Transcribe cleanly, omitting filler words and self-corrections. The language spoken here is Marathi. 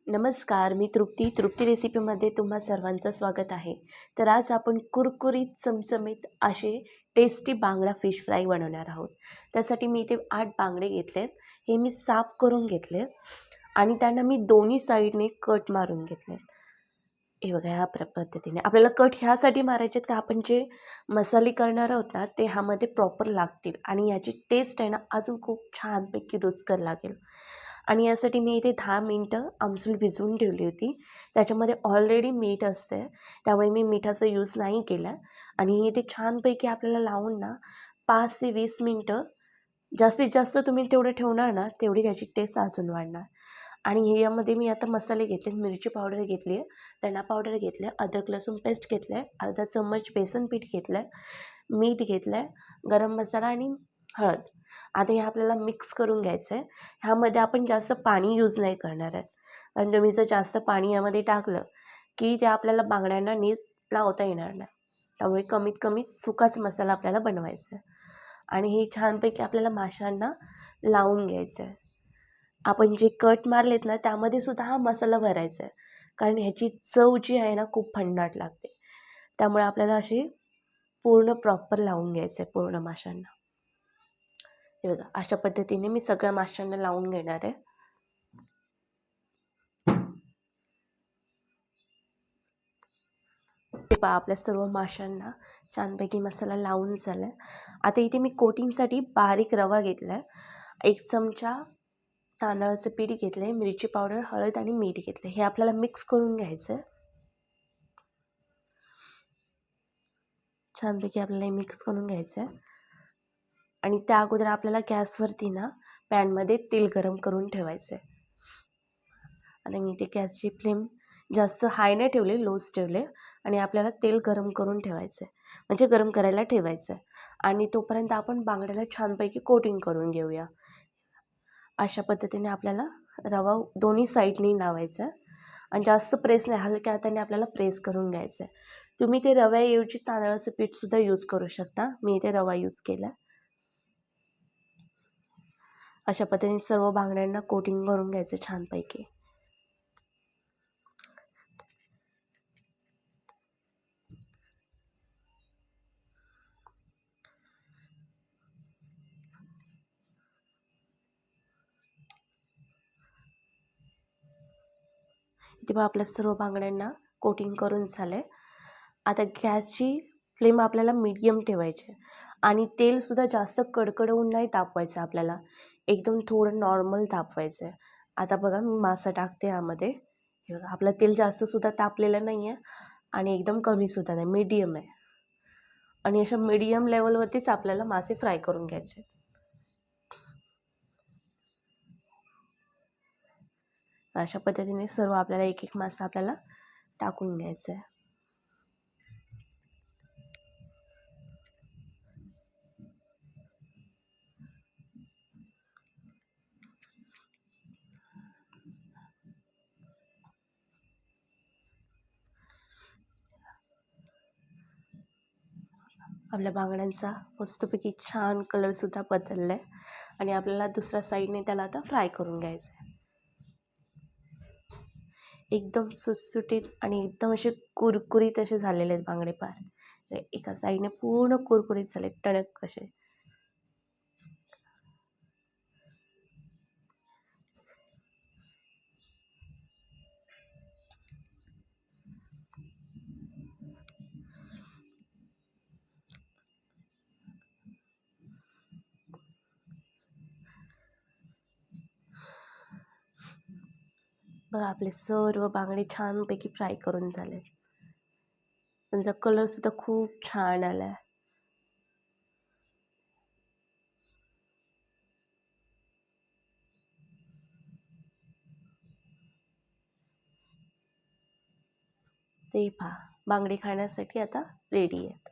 नमस्कार, मी तृप्ती रेसिपीमध्ये तुम्हा सर्वांचं स्वागत आहे. तर आज आपण कुरकुरीत चमचमीत असे टेस्टी बांगडा फिश फ्राय बनवणार आहोत. त्यासाठी मी इथे 8 बांगडे घेतलेत. हे मी साफ करून घेतले आणि त्यांना मी दोन्ही साईडने कट मारून घेतले. हे बघा ह्या पद्धतीने आपल्याला कट ह्यासाठी मारायचे आहेत का आपण जे मसाले करणार आहोत ना ते ह्यामध्ये प्रॉपर लागतील आणि याची टेस्ट आहे ना अजून खूप छानपैकी रुचकर लागेल. आणि यासाठी मी इथे 10 मिनटं आमसूल भिजवून ठेवली होती. त्याच्यामध्ये ऑलरेडी मीठ असते, त्यामुळे मी मिठाचा यूज नाही केला. आणि इथे छानपैकी आपल्याला लावून ना 5 ते 20 मिनटं जास्तीत जास्त तुम्ही तेवढं ठेवणार ना तेवढी त्याची टेस्ट अजून वाढणार. आणि यामध्ये मी आता मसाले घेतले, मिरची पावडर घेतली आहे, धना पावडर घेतलं आहे, अद्रक लसूण पेस्ट घेतलं आहे, अर्धा चम्मच बेसन पीठ घेतलं आहे, मीठ घेतलं आहे, गरम मसाला आणि हळद. आता हे आपल्याला मिक्स करून घ्यायचं आहे. ह्यामध्ये आपण जास्त पाणी यूज नाही करणार आहे, कारण तुम्ही जर जास्त पाणी यामध्ये टाकलं की ते आपल्याला बांगड्यांना नीट लावता येणार नाही. त्यामुळे कमीत कमी सुकाच मसाला आपल्याला बनवायचा आहे. आणि हे छानपैकी आपल्याला माशांना लावून घ्यायचं आहे. आपण जे कट मारलेत ना त्यामध्ये सुद्धा हा मसाला भरायचा आहे, कारण ह्याची चव जी आहे ना खूप भन्नाट लागते. त्यामुळे आपल्याला अशी पूर्ण प्रॉपर लावून घ्यायचं आहे पूर्ण माशांना. हे बघा अशा पद्धतीने मी सगळ्या माशांना लावून घेणार आहे. पहा आपल्या सर्व माशांना छानपैकी मसाला लावून झाला आहे. आता इथे मी कोटिंगसाठी बारीक रवा घेतला आहे, 1 चमचा तांदळाचं पीठ घेतलं आहे, मिरची पावडर, हळद आणि मीठ घेतलं आहे. हे आपल्याला मिक्स करून घ्यायचं आहे. छानपैकी आपल्याला हे मिक्स करून घ्यायचं आहे. आणि त्या अगोदर आपल्याला गॅसवरती ना पॅनमध्ये तेल गरम करून ठेवायचं आहे. आणि मी ते गॅसची फ्लेम जास्त हाय नाही ठेवले, लोच ठेवले. आणि आपल्याला तेल गरम करून ठेवायचं आहे, म्हणजे गरम करायला ठेवायचं आहे. आणि तोपर्यंत आपण बांगड्याला छानपैकी कोटिंग करून घेऊया. अशा पद्धतीने आपल्याला रवा दोन्ही साईडनी लावायचा आहे आणि जास्त प्रेस नाही, हलक्या हाताने आपल्याला प्रेस करून घ्यायचं आहे. तुम्ही ते रव्याऐवजी तांदळाचं पीठसुद्धा यूज करू शकता. मी इथे रवा यूज केला. अशा पद्धतीने सर्व बांगड्यांना कोटिंग करून घ्यायचं छानपैकी. तेव्हा आपल्या सर्व बांगड्यांना कोटिंग करून झालं. आता गॅसची फ्लेम आपल्याला मीडियम ठेवायची आणि तेलसुद्धा जास्त कडकडवून नाही तापवायचं आपल्याला, एकदम थोडं नॉर्मल तापवायचं आहे. आता बघा मी मासा टाकते यामध्ये. हे बघा आपलं तेल जास्तसुद्धा तापलेलं नाही आहे आणि एकदम कमीसुद्धा नाही, मीडियम आहे. आणि अशा मीडियम लेवलवरतीच आपल्याला मासे फ्राय करून घ्यायचे. अशा पद्धतीने सर्व आपल्याला एक एक मासा आपल्याला टाकून घ्यायचा आहे. आपल्या बांगड्यांचा मस्तपैकी छान कलरसुद्धा बदलला आहे आणि आपल्याला दुसऱ्या साईडने त्याला आता फ्राय करून घ्यायचं आहे. एकदम सुटसुटीत आणि एकदम असे कुरकुरीत असे झालेले आहेत बांगडे. पार एका साईडने पूर्ण कुरकुरीत झाले, टणक कसे. बघा आपले सर्व बांगडे छानपैकी फ्राय करून झाले. त्यांचा कलरसुद्धा खूप छान आला आहे. ते पहा बांगडे खाण्यासाठी आता रेडी आहेत.